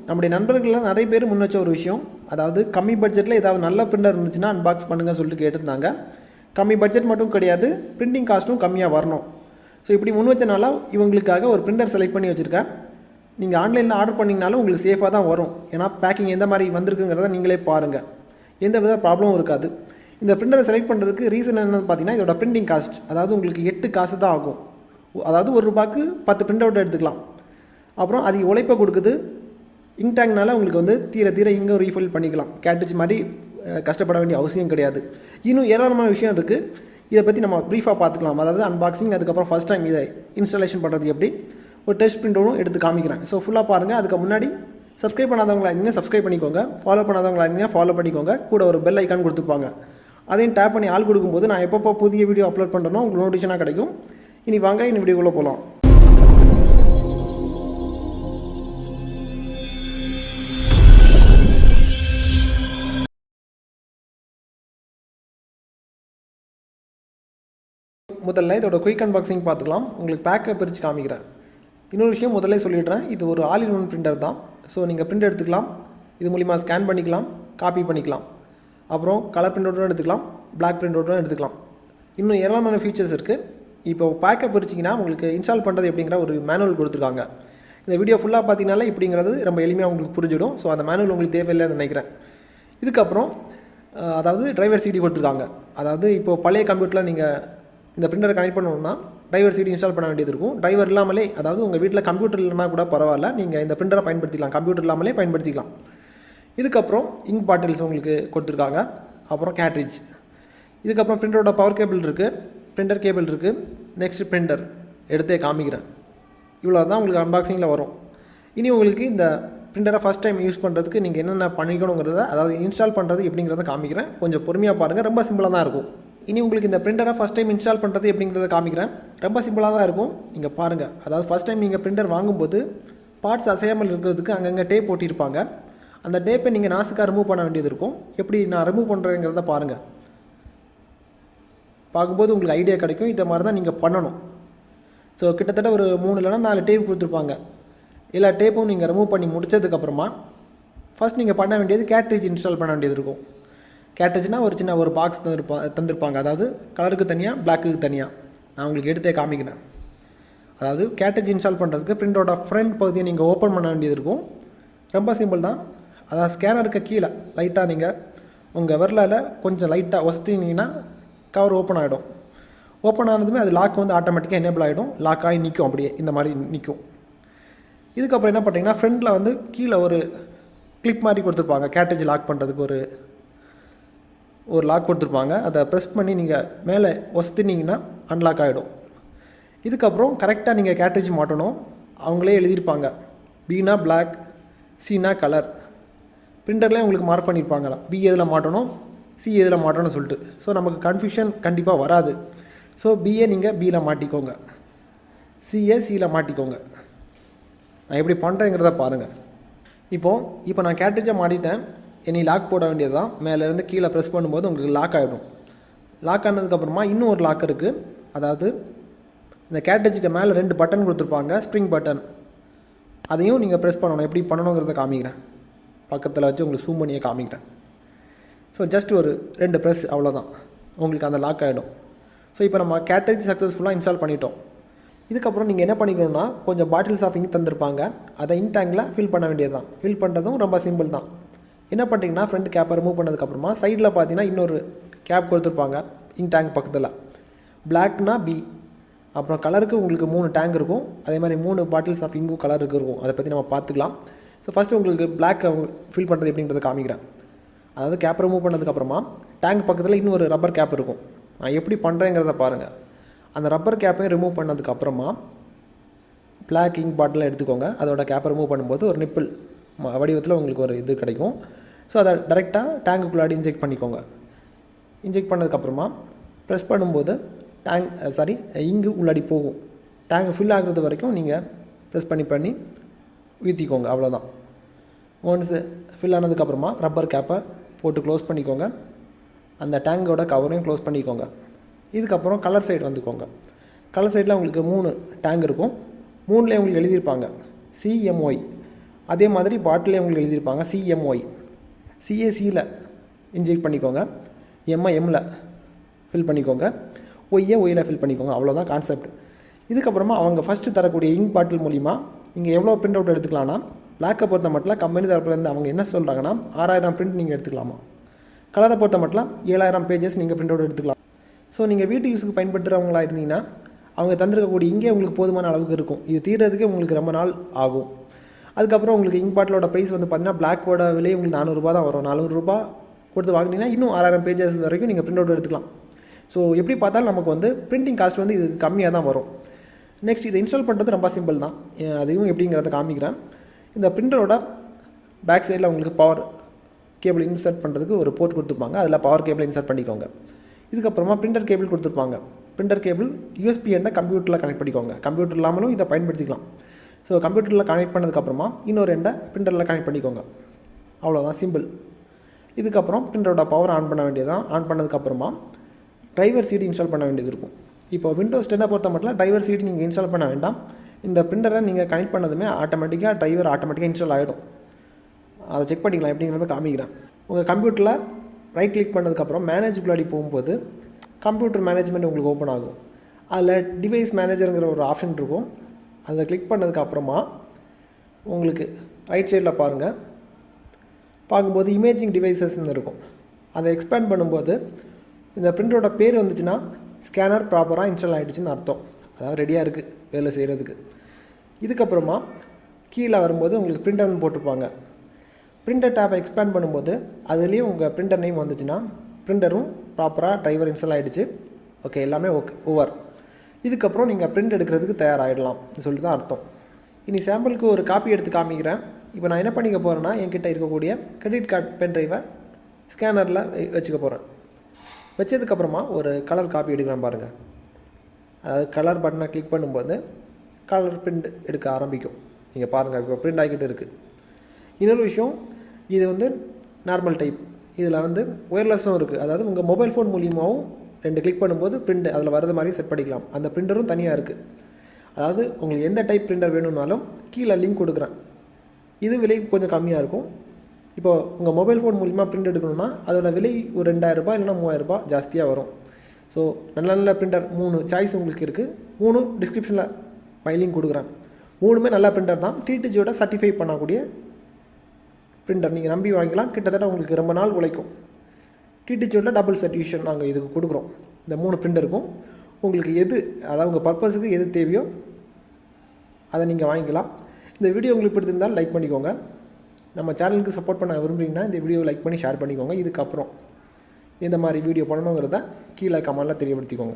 நம்முடைய நண்பர்கள்லாம் நிறைய பேர் முன் வச்ச ஒரு விஷயம், அதாவது கம்மி பட்ஜெட்டில் ஏதாவது நல்ல பிரிண்டர் இருந்துச்சுன்னா அன்பாக்ஸ் பண்ணுங்கள் சொல்லிட்டு கேட்டிருந்தாங்க. கம்மி பட்ஜெட் மட்டும் கிடையாது, பிரிண்டிங் காஸ்ட்டும் கம்மியாக வரணும். ஸோ இப்படி முன் வச்சனால இவங்களுக்காக ஒரு பிரிண்டர் செலக்ட் பண்ணி வச்சுருக்கேன். நீங்கள் ஆன்லைனில் ஆர்டர் பண்ணிங்கனாலும் உங்களுக்கு சேஃபாக தான் வரும். ஏன்னா பேக்கிங் எந்த மாதிரி வந்திருக்குங்கிறத நீங்களே பாருங்கள், எந்த வித ப்ராப்ளமும் இருக்காது. இந்த பிரிண்டரை செலக்ட் பண்ணுறதுக்கு ரீசன் என்னென்னு பார்த்தீங்கன்னா, இதோட பிரிண்டிங் காஸ்ட், அதாவது உங்களுக்கு 8 காசு தான் ஆகும். அதாவது ₹1 10 பிரிண்ட் அவுட் எடுத்துக்கலாம். அப்புறம் அது உழைப்பை கொடுக்குது. இங்க் டேங்க்னால உங்களுக்கு வந்து தீர இங்கே ரீஃபில் பண்ணிக்கலாம். கேட்ரிட்ஜ் மாதிரி கஷ்டப்பட வேண்டிய அவசியம் கிடையாது. இன்னும் ஏராளமான விஷயம் இருக்குது, இதை பற்றி நம்ம ப்ரீஃபாக பார்த்துக்கலாம். அதாவது அன்பாக்சிங், அதுக்கப்புறம் ஃபஸ்ட் டைம் இதை இன்ஸ்டாலேஷன் பண்ணுறது எப்படி, ஒரு டெஸ்ட் பிரிண்டரும் எடுத்து காமிக்கிறேன். ஸோ ஃபுல்லாக பாருங்கள். அதுக்கு முன்னாடி சப்ஸ்கிரைப் பண்ணாதவங்களா இருந்தீங்க சப்ஸ்கிரைப் பண்ணிக்கோங்க, ஃபாலோ பண்ணாதவங்களா இருந்தீங்க ஃபாலோ பண்ணிக்கோங்க. கூட ஒரு பெல் ஐக்கான் கொடுத்துருப்பாங்க, அதையும் டேப் பண்ணி ஆள் கொடுக்கும்போது நான் எப்பப்போ புதிய வீடியோ அப்லோட் பண்ணுறனோ உங்களுக்கு நோட்டிஃபிகேஷனாக கிடைக்கும். இனி வாங்க இந்த வீடியோக்குள்ளே போகலாம். முதல்ல இதோட குயிக் அன்பாக்சிங் பார்த்துக்கலாம். உங்களுக்கு பேக்கை பிரித்து காமிக்கிறேன். இன்னொரு விஷயம் முதல்ல சொல்லிடுறேன், இது ஒரு ஆல் இன் ஒன் பிரிண்டர் தான். ஸோ நீங்கள் பிரிண்ட் எடுத்துக்கலாம், இது மூலிமா ஸ்கேன் பண்ணிக்கலாம், காப்பி பண்ணிக்கலாம். அப்புறம் கலர் பிரிண்ட் அவுட்டும் எடுத்துக்கலாம், பிளாக் பிரிண்ட் அவுட்டும் எடுத்துக்கலாம். இன்னும் ஏராளமான ஃபீச்சர்ஸ் இருக்குது. இப்போ பேக்கை பிரிச்சிங்கன்னா உங்களுக்கு இன்ஸ்டால் பண்ணுறது எப்படிங்கிற ஒரு மேனுவல் கொடுத்துருக்காங்க. இந்த வீடியோ ஃபுல்லாக பார்த்தீங்கனால இப்படிங்கிறது ரொம்ப எளிமையாக உங்களுக்கு புரிஞ்சிடும். ஸோ அந்த மேனுவல் உங்களுக்கு தேவையில்லைன்னு நினைக்கிறேன். இதுக்கப்புறம் அதாவது டிரைவர் சிடி கொடுத்துருக்காங்க. அதாவது இப்போது பழைய கம்ப்யூட்டரில் நீங்கள் இந்த பிரிண்டரை கனெக்ட் பண்ணணும்னா டிரைவர் சிடி இன்ஸ்டால் பண்ண வேண்டியது இருக்கும். டிரைவர் இல்லாமலே, அதாவது உங்கள் வீட்டில் கம்ப்யூட்டர் இல்லைனா கூட பரவாயில்ல, நீங்கள் இந்த பிரிண்டரை பயன்படுத்திக்கலாம், கம்ப்யூட்டர் இல்லாமலே பயன்படுத்திக்கலாம். இதுக்கப்புறம் இங்க் பாட்டில்ஸ் உங்களுக்கு கொடுத்துருக்காங்க. அப்புறம் கேட்ரிட்ஜ். இதுக்கப்புறம் பிரிண்டரோட பவர் கேபிள் இருக்குது, பிரிண்டர் கேபிள் இருக்குது. நெக்ஸ்ட் பிரிண்டர் எடுத்தே காமிக்கிறேன். இவ்வளோ தான் உங்களுக்கு அன்பாக்சிங்கில் வரும். இனி உங்களுக்கு இந்த பிரிண்டரை ஃபஸ்ட் டைம் யூஸ் பண்ணுறதுக்கு நீங்கள் என்னென்ன பண்ணிக்கணுங்கிறத, அதாவது இன்ஸ்டால் பண்ணுறது எப்படிங்கிறத காமிக்கிறேன். கொஞ்சம் பொறுமையாக பாருங்கள், ரொம்ப சிம்பிளாக தான் இருக்கும். இனி உங்களுக்கு இந்த பிரிண்டரை ஃபஸ்ட் டைம் இன்ஸ்டால் பண்ணுறது எப்படிங்கிறத காமிக்கிறேன். ரொம்ப சிம்பிளாக தான் இருக்கும், நீங்கள் பாருங்கள். அதாவது ஃபஸ்ட் டைம் நீங்கள் பிரிண்டர் வாங்கும்போது பார்ட்ஸ் அசையாமல் இருக்கிறதுக்கு அங்கங்கே டேப் போட்டிருப்பாங்க. அந்த டேப்பை நீங்கள் நாசுக்காக ரிமூவ் பண்ண வேண்டியது இருக்கும். எப்படி நான் ரிமூவ் பண்ணுறேங்கிறத பாருங்கள். பார்க்கும்போது உங்களுக்கு ஐடியா கிடைக்கும். இதை மாதிரி தான் நீங்கள் பண்ணணும். ஸோ கிட்டத்தட்ட ஒரு 3 இல்லைனா 4 டேப் கொடுத்துருப்பாங்க. எல்லா டேப்பும் நீங்கள் ரிமூவ் பண்ணி முடித்ததுக்கப்புறமா ஃபஸ்ட் நீங்கள் பண்ண வேண்டியது கேட்ரிட்ஜ் இன்ஸ்டால் பண்ண வேண்டியது இருக்கும். கேட்ரிட்ஜ்னால் ஒரு சின்ன ஒரு பாக்ஸ் தந்திருப்பாங்க. அதாவது கலருக்கு தனியாக, பிளாக்குக்கு தனியாக. நான் உங்களுக்கு எடுத்தே காமிக்கிறேன். அதாவது கேட்ரிட்ஜ் இன்ஸ்டால் பண்ணுறதுக்கு பிரிண்டரோட ஃப்ரண்ட் பகுதியை நீங்கள் ஓப்பன் பண்ண வேண்டியது இருக்கும். ரொம்ப சிம்பிள் தான். அதாவது ஸ்கேனருக்கு கீழே லைட்டாக நீங்கள் உங்கள் விரலால் கொஞ்சம் லைட்டாக ஒசத்தினீங்கன்னா கவர் ஓப்பன் ஆகிடும். ஓப்பன் ஆனதுமே அது லாக் வந்து ஆட்டோமேட்டிக்காக எனேபிள் ஆகிடும். லாக் ஆகி நிற்கும், அப்படியே இந்த மாதிரி நிற்கும். இதுக்கப்புறம் என்ன பண்ணுறீங்கன்னா, ஃப்ரண்டில் வந்து கீழே ஒரு கிளிப் மாதிரி கொடுத்துருப்பாங்க. கேட்ரிட்ஜ் லாக் பண்ணுறதுக்கு ஒரு லாக் கொடுத்துருப்பாங்க. அதை ப்ரெஸ் பண்ணி நீங்கள் மேலே ஒசத்தினீங்கன்னா அன்லாக் ஆகிடும். இதுக்கப்புறம் கரெக்டாக நீங்கள் கேட்ரிட்ஜ் மாட்டணும். அவங்களே எழுதியிருப்பாங்க, பீனா பிளாக், சீனா கலர். பிரிண்டர்லேயே உங்களுக்கு மார்க் பண்ணியிருப்பாங்களா, பி எதில் மாட்டணும், சி எதில் மாட்டணும்னு சொல்லிட்டு. ஸோ நமக்கு கன்ஃபியூஷன் கண்டிப்பாக வராது. ஸோ பிஏ நீங்கள் பியில் மாட்டிக்கோங்க, சிஏ சியில் மாட்டிக்கோங்க. நான் எப்படி பண்ணுறேங்கிறத பாருங்கள். இப்போ நான் கேட்ரிட்ஜை மாட்டிட்டேன். இனி லாக் போட வேண்டியது தான். மேலேருந்து கீழே ப்ரெஸ் பண்ணும்போது உங்களுக்கு லாக் ஆகிடும். லாக் ஆனதுக்கப்புறமா இன்னும் ஒரு லாக் இருக்குது. அதாவது இந்த கேட்ரிட்ஜுக்கு மேலே 2 பட்டன் கொடுத்துருப்பாங்க, ஸ்ப்ரிங் பட்டன். அதையும் நீங்கள் ப்ரெஸ் பண்ணணும். எப்படி பண்ணணுங்கிறத காமிக்கிறேன். பக்கத்தில் வச்சு உங்களுக்கு ஜூம் பண்ணியே காமிக்கிறேன். ஸோ ஜஸ்ட் ஒரு 2 ப்ரெஸ், அவ்வளோதான், உங்களுக்கு அந்த லாக் ஆகிடும். ஸோ இப்போ நம்ம கேட்ரிட்ஜ் சக்ஸஸ்ஃபுல்லாக இன்ஸ்டால் பண்ணிட்டோம். இதுக்கப்புறம் நீங்கள் என்ன பண்ணிக்கணும்னா, கொஞ்சம் பாட்டில்ஸ் ஆஃப் இங்க் தந்திருப்பாங்க, அதை இங்க் டேங்கில் ஃபில் பண்ண வேண்டியது தான். ஃபில் பண்ணுறதும் ரொம்ப சிம்பிள் தான். என்ன பண்ணுறீங்கன்னா, ஃப்ரண்ட் கேப்பை ரிமூவ் பண்ணதுக்கப்புறமா சைடில் பார்த்தீங்கன்னா இன்னொரு கேப் கொடுத்துருப்பாங்க இங்க் டேங்க் பக்கத்தில். பிளாக்னா பி. அப்புறம் கலருக்கு உங்களுக்கு 3 டேங்க் இருக்கும். அதே மாதிரி 3 பாட்டில்ஸ் ஆஃப் இங்கும் கலருக்கு இருக்கும். அதை பற்றி நம்ம பார்த்துக்கலாம். ஸோ ஃபஸ்ட்டு உங்களுக்கு பிளாக் ஃபில் பண்ணுறது எப்படிங்கிறத காமிக்கிறேன். அதாவது கேப் ரிமூவ் பண்ணதுக்கப்புறமா டேங்க் பக்கத்தில் இன்னொரு ரப்பர் கேப் இருக்கும். நான் எப்படி பண்ணுறேங்கிறத பாருங்கள். அந்த ரப்பர் கேப்பையும் ரிமூவ் பண்ணதுக்கப்புறமா பிளாக் இங்க் பாட்டில் எடுத்துக்கோங்க. அதோட கேப்பை ரிமூவ் பண்ணும்போது ஒரு நிப்பிள் வடிவத்தில் உங்களுக்கு ஒரு இது கிடைக்கும். ஸோ அதை டைரெக்டாக டேங்குக்குள்ளாடி இன்ஜெக்ட் பண்ணிக்கோங்க. இன்ஜெக்ட் பண்ணதுக்கப்புறமா ப்ரெஸ் பண்ணும்போது இங்கு உள்ளாடி போகும். டேங்க் ஃபில் ஆகிறது வரைக்கும் நீங்கள் ப்ரெஸ் பண்ணி ஊற்றிக்கோங்க, அவ்வளோதான். ஒன்ஸ் ஃபில் ஆனதுக்கப்புறமா ரப்பர் கேப்பை போட்டு க்ளோஸ் பண்ணிக்கோங்க. அந்த டேங்கோட கவரையும் க்ளோஸ் பண்ணிக்கோங்க. இதுக்கப்புறம் கலர் சைடு வந்துக்கோங்க. கலர் சைடில் உங்களுக்கு 3 டேங்க் இருக்கும். 3லேயே உங்களுக்கு எழுதியிருப்பாங்க CMY. அதே மாதிரி பாட்டிலே உங்களுக்கு எழுதியிருப்பாங்க சிஎம்ஒய். சிஏசியில் இன்ஜெக்ட் பண்ணிக்கோங்க, எம்ஐஎம்மில் ஃபில் பண்ணிக்கோங்க, ஒய்யில் ஃபில் பண்ணிக்கோங்க. அவ்வளோதான் கான்செப்ட். இதுக்கப்புறமா அவங்க ஃபஸ்ட்டு தரக்கூடிய இங்க் பாட்டில் மூலிமா நீங்கள் எவ்வளோ பிரிண்ட் அவுட் எடுத்துக்கலாம்னா, பிளாக்கை பொறுத்த மட்டும் கம்பெனி தரப்புலேருந்து அவங்க என்ன சொல்கிறாங்கன்னா 6000 பிரிண்ட் நீங்கள் எடுத்துக்கலாமா. கலரை பொறுத்த மட்டும் 7000 பேஜஸ் நீங்கள் பிரிண்ட் அவுட் எடுத்துக்கலாம். ஸோ நீங்கள் வீட்டு யூஸுக்கு பயன்படுத்துகிறவங்களா இருந்தீங்கன்னா அவங்க தந்திருக்கக்கூடிய இங்கே உங்களுக்கு போதுமான அளவுக்கு இருக்கும். இது தீர்றதுக்கே உங்களுக்கு ரொம்ப நாள் ஆகும். அதுக்கப்புறம் உங்களுக்கு இங்க் பாட்டிலோட ப்ரைஸ் வந்து பார்த்தீங்கன்னா பிளாக்கோட விலை உங்களுக்கு 400 தான் வரும். 400 கொடுத்து வாங்கினீங்கன்னா இன்னும் 6000 பேஜஸ் வரைக்கும் நீங்கள் பிரிண்ட் அவுட் எடுத்துக்கலாம். ஸோ எப்படி பார்த்தாலும் நமக்கு வந்து பிரிண்டிங் காஸ்ட் வந்து இது கம்மியாக தான் வரும். நெக்ஸ்ட் இதை இன்ஸ்டால் பண்ணுறது ரொம்ப சிம்பிள் தான். அதுவும் எப்படிங்கிறத காமிக்கிறேன். இந்த பிரிண்டரோட பேக் சைடில் உங்களுக்கு பவர் கேபிள் இன்சர்ட் பண்ணுறதுக்கு ஒரு போர்ட் கொடுத்துருப்பாங்க. அதில் பவர் கேபிளை இன்சர்ட் பண்ணிக்கோங்க. இதுக்கப்புறமா பிரிண்டர் கேபிள் கொடுத்துருப்பாங்க. பிரிண்டர் கேபிள் யூஎஸ்பி என்ன கம்ப்யூட்டரில் கனெக்ட் பண்ணிக்கோங்க. கம்ப்யூட்டர் இல்லாமலும் இதை பயன்படுத்திக்கலாம். ஸோ கம்ப்யூட்டரில் கனெக்ட் பண்ணதுக்கப்புறமா இன்னொரு எண்டை பிரிண்டரில் கனெக்ட் பண்ணிக்கோங்க. அவ்வளோதான், சிம்பிள். இதுக்கப்புறம் பிரிண்டரோட பவர் ஆன் பண்ண வேண்டியதான். ஆன் பண்ணதுக்கப்புறமா டிரைவர் சீட் இன்ஸ்டால் பண்ண வேண்டியது இருக்கும். இப்போ விண்டோஸ் 10 பொறுத்த மட்டும் டிரைவர் சீட் நீங்கள் இன்ஸ்டால் பண்ண வேண்டாம். இந்த பிரிண்டரை நீங்கள் கனெக்ட் பண்ணதுமே ஆட்டோமேட்டிக்காக இன்ஸ்டால் ஆகிடும். அதை செக் பண்ணிக்கலாம், எப்படிங்கிறத காமிக்கிறேன். உங்கள் கம்ப்யூட்டரில் ரைட் கிளிக் பண்ணதுக்கப்புறம் மேனேஜுக்குள்ளாடி போகும்போது கம்ப்யூட்டர் மேனேஜ்மெண்ட் உங்களுக்கு ஓப்பன் ஆகும். அதில் டிவைஸ் மேனேஜருங்கிற ஒரு ஆப்ஷன் இருக்கும். அதை கிளிக் பண்ணதுக்கப்புறமா உங்களுக்கு ரைட் சைடில் பார்க்கும்போது இமேஜிங் டிவைசஸ்ன்னு இருக்கும். அதை எக்ஸ்பேண்ட் பண்ணும்போது இந்த பிரிண்டரோட பேர் வந்துச்சுன்னா ஸ்கேனர் ப்ராப்பராக இன்ஸ்டால் ஆகிடுச்சின்னு அர்த்தம். அதாவது ரெடியாக இருக்குது வேலை செய்கிறதுக்கு. இதுக்கப்புறமா கீழே வரும்போது உங்களுக்கு பிரிண்டர்னு போட்டிருப்பாங்க. பிரிண்டர் டேப்பை எக்ஸ்பேண்ட் பண்ணும்போது அதுலேயும் உங்கள் பிரிண்டர் நேம் வந்துச்சுன்னா பிரிண்டரும் ப்ராப்பராக டிரைவர் இன்ஸ்டால் ஆகிடுச்சு. ஓகே, எல்லாமே ஓவர். இதுக்கப்புறம் நீங்கள் பிரிண்ட் எடுக்கிறதுக்கு தயாராகிடலாம் சொல்லிட்டு தான் அர்த்தம். இனி சாம்பிளுக்கு ஒரு காப்பி எடுத்து காமிக்கிறேன். இப்போ நான் என்ன பண்ணிக்க போகிறேன்னா, என்கிட்ட இருக்கக்கூடிய கிரெடிட் கார்டு பென் ட்ரைவை ஸ்கேனரில் வச்சுக்க போகிறேன். வச்சதுக்கப்புறமா ஒரு கலர் காப்பி எடுக்கிறேன் பாருங்கள். அதாவது கலர் பட்டனை கிளிக் பண்ணும்போது கலர் பிரிண்ட் எடுக்க ஆரம்பிக்கும். நீங்கள் பாருங்கள், இப்போ பிரிண்ட் ஆகிக்கிட்டு இருக்குது. இன்னொரு விஷயம், இது வந்து நார்மல் டைப். இதில் வந்து ஒயர்லெஸ்ஸும் இருக்குது. அதாவது உங்கள் மொபைல் ஃபோன் மூலியமாகவும் 2 கிளிக் பண்ணும்போது பிரிண்ட் அதில் வரது மாதிரி செட் பண்ணிக்கலாம். அந்த பிரிண்டரும் தனியாக இருக்குது. அதாவது உங்களுக்கு எந்த டைப் பிரிண்டர் வேணும்னாலும் கீழே லிங்க் கொடுக்குறேன். இது விலை கொஞ்சம் கம்மியாக இருக்கும். இப்போது உங்கள் மொபைல் ஃபோன் மூலிமா பிரிண்ட் எடுக்கணும்னா அதோட விலை ஒரு 2000 இல்லைனா 3000 ஜாஸ்தியாக வரும். ஸோ நல்ல நல்ல பிரிண்டர் 3 சாய்ஸ் உங்களுக்கு இருக்குது. 3 டிஸ்கிரிப்ஷனில் லிங்க் கொடுக்குறேன். 3மே நல்ல பிரிண்டர் தான். டிடிஜியோட சர்டிஃபை பண்ணக்கூடிய பிரிண்டர். நீங்கள் நம்பி வாங்கிக்கலாம். கிட்டத்தட்ட உங்களுக்கு ரொம்ப நாள் உழைக்கும். டிடிஜியோட டபுள் சர்டிஃபிகேஷன் நாங்கள் இதுக்கு கொடுக்குறோம். இந்த 3 பிரிண்டருக்கும் உங்களுக்கு எது, அதாவது உங்கள் பர்பஸுக்கு எது தேவையோ அதை நீங்கள் வாங்கிக்கலாம். இந்த வீடியோ உங்களுக்கு பிடிச்சிருந்தால் லைக் பண்ணிக்கோங்க. நம்ம சேனலுக்கு சப்போர்ட் பண்ண விரும்புகிறீங்கன்னா இந்த வீடியோ லைக் பண்ணி ஷேர் பண்ணிக்கோங்க. இதுக்கப்புறம் இந்த மாதிரி வீடியோ பண்ணணுங்கிறத கீழே கமெண்ட்டில் தெரியப்படுத்திக்கோங்க.